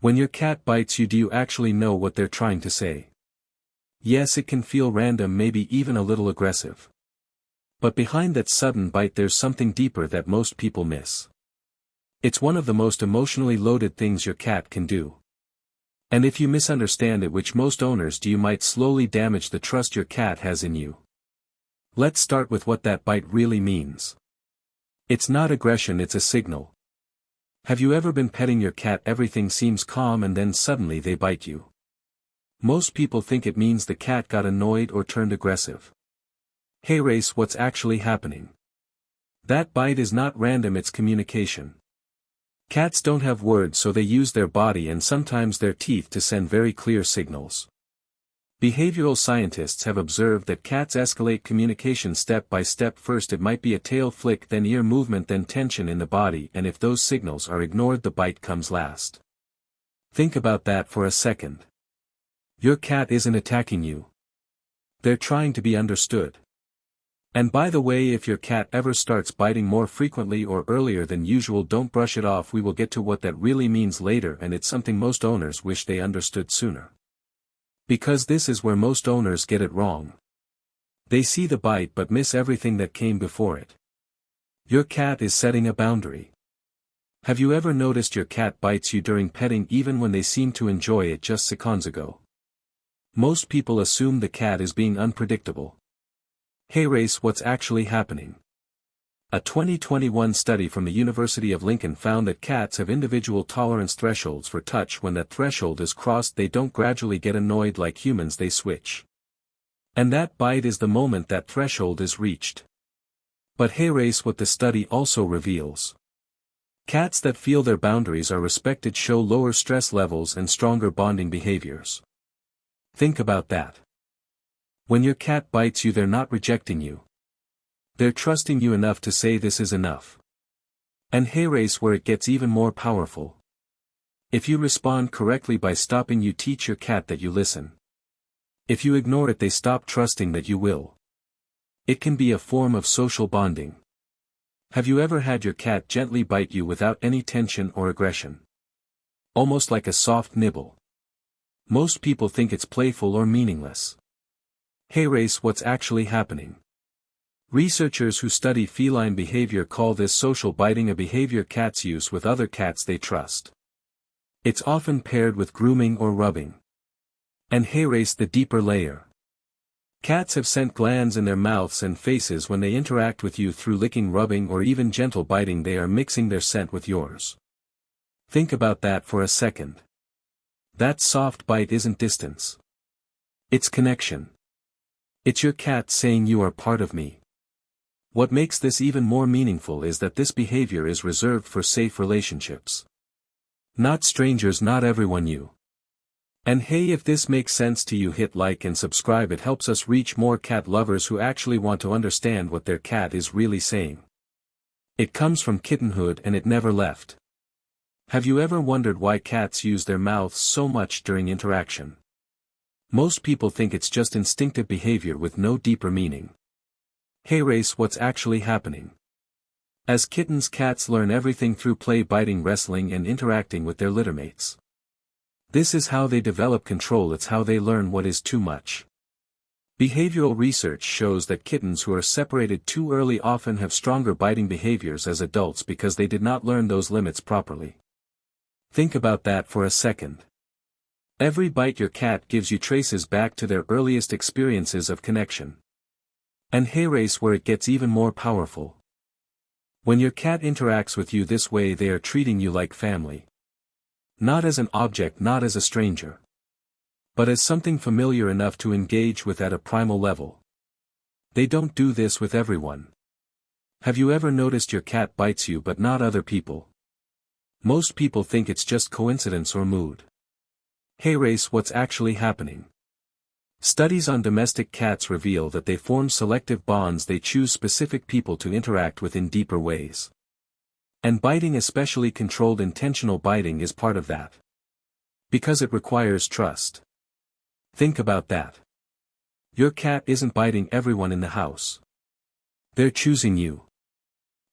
When your cat bites you, do you actually know what they're trying to say? Yes, it can feel random, maybe even a little aggressive. But behind that sudden bite there's something deeper that most people miss. It's one of the most emotionally loaded things your cat can do. And if you misunderstand it, which most owners do, you might slowly damage the trust your cat has in you. Let's start with what that bite really means. It's not aggression, it's a signal. Have you ever been petting your cat, everything seems calm, and then suddenly they bite you? Most people think it means the cat got annoyed or turned aggressive. Hey race, what's actually happening? That bite is not random, it's communication. Cats don't have words, so they use their body and sometimes their teeth to send very clear signals. Behavioral scientists have observed that cats escalate communication step by step. First it might be a tail flick, then ear movement, then tension in the body, and if those signals are ignored the bite comes last. Think about that for a second. Your cat isn't attacking you. They're trying to be understood. And by the way, if your cat ever starts biting more frequently or earlier than usual, don't brush it off. We will get to what that really means later, and it's something most owners wish they understood sooner. Because this is where most owners get it wrong. They see the bite but miss everything that came before it. Your cat is setting a boundary. Have you ever noticed your cat bites you during petting even when they seem to enjoy it just seconds ago? Most people assume the cat is being unpredictable. Hey race, what's actually happening? A 2021 study from the University of Lincoln found that cats have individual tolerance thresholds for touch. When that threshold is crossed, they don't gradually get annoyed like humans, they switch. And that bite is the moment that threshold is reached. But hey race, what the study also reveals. Cats that feel their boundaries are respected show lower stress levels and stronger bonding behaviors. Think about that. When your cat bites you, they're not rejecting you. They're trusting you enough to say this is enough. And hey race, where it gets even more powerful. If you respond correctly by stopping, you teach your cat that you listen. If you ignore it, they stop trusting that you will. It can be a form of social bonding. Have you ever had your cat gently bite you without any tension or aggression? Almost like a soft nibble. Most people think it's playful or meaningless. Hey race, what's actually happening? Researchers who study feline behavior call this social biting, a behavior cats use with other cats they trust. It's often paired with grooming or rubbing. And hey race, the deeper layer. Cats have scent glands in their mouths and faces. When they interact with you through licking, rubbing, or even gentle biting, they are mixing their scent with yours. Think about that for a second. That soft bite isn't distance. It's connection. It's your cat saying you are part of me. What makes this even more meaningful is that this behavior is reserved for safe relationships. Not strangers, not everyone you. And hey, if this makes sense to you, hit like and subscribe. It helps us reach more cat lovers who actually want to understand what their cat is really saying. It comes from kittenhood and it never left. Have you ever wondered why cats use their mouths so much during interaction? Most people think it's just instinctive behavior with no deeper meaning. Hey race, what's actually happening? As kittens, cats learn everything through play, biting, wrestling, and interacting with their littermates. This is how they develop control, it's how they learn what is too much. Behavioral research shows that kittens who are separated too early often have stronger biting behaviors as adults because they did not learn those limits properly. Think about that for a second. Every bite your cat gives you traces back to their earliest experiences of connection. And hey race, where it gets even more powerful. When your cat interacts with you this way, they are treating you like family. Not as an object, not as a stranger. But as something familiar enough to engage with at a primal level. They don't do this with everyone. Have you ever noticed your cat bites you but not other people? Most people think it's just coincidence or mood. Hey race, what's actually happening? Studies on domestic cats reveal that they form selective bonds. They choose specific people to interact with in deeper ways. And biting, especially controlled intentional biting, is part of that. Because it requires trust. Think about that. Your cat isn't biting everyone in the house. They're choosing you.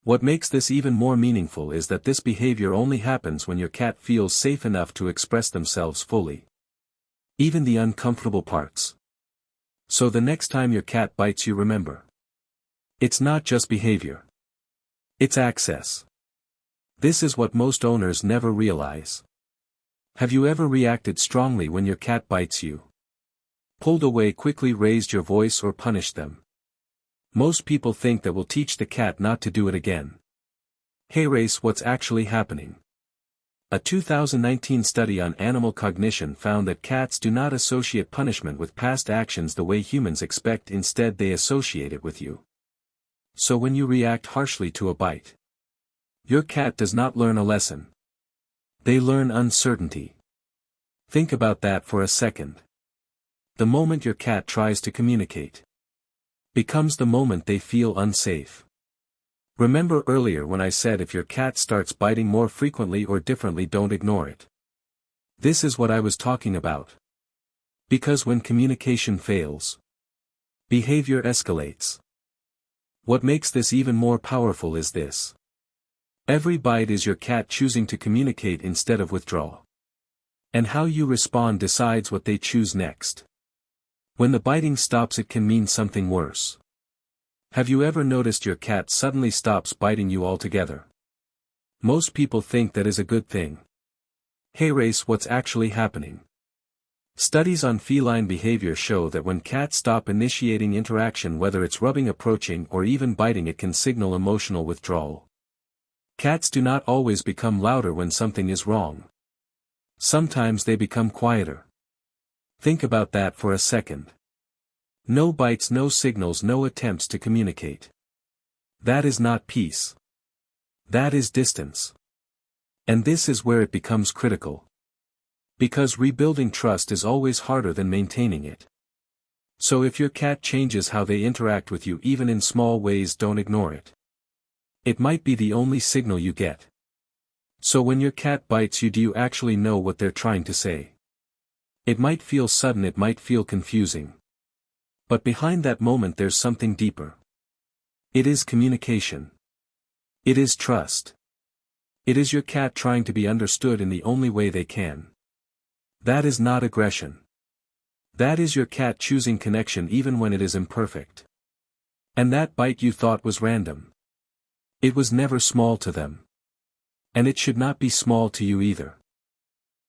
What makes this even more meaningful is that this behavior only happens when your cat feels safe enough to express themselves fully. Even the uncomfortable parts. So the next time your cat bites you, remember. It's not just behavior. It's access. This is what most owners never realize. Have you ever reacted strongly when your cat bites you? Pulled away quickly, raised your voice, or punished them? Most people think that will teach the cat not to do it again. Hey race, what's actually happening? A 2019 study on animal cognition found that cats do not associate punishment with past actions the way humans expect. Instead, they associate it with you. So when you react harshly to a bite, your cat does not learn a lesson. They learn uncertainty. Think about that for a second. The moment your cat tries to communicate becomes the moment they feel unsafe. Remember earlier when I said if your cat starts biting more frequently or differently, don't ignore it. This is what I was talking about. Because when communication fails, behavior escalates. What makes this even more powerful is this. Every bite is your cat choosing to communicate instead of withdraw. And how you respond decides what they choose next. When the biting stops, it can mean something worse. Have you ever noticed your cat suddenly stops biting you altogether? Most people think that is a good thing. Hey race, what's actually happening? Studies on feline behavior show that when cats stop initiating interaction, whether it's rubbing, approaching, or even biting, it can signal emotional withdrawal. Cats do not always become louder when something is wrong. Sometimes they become quieter. Think about that for a second. No bites, no signals, no attempts to communicate. That is not peace. That is distance. And this is where it becomes critical. Because rebuilding trust is always harder than maintaining it. So if your cat changes how they interact with you, even in small ways, don't ignore it. It might be the only signal you get. So when your cat bites you, do you actually know what they're trying to say? It might feel sudden, it might feel confusing. But behind that moment there's something deeper. It is communication. It is trust. It is your cat trying to be understood in the only way they can. That is not aggression. That is your cat choosing connection even when it is imperfect. And that bite you thought was random. It was never small to them. And it should not be small to you either.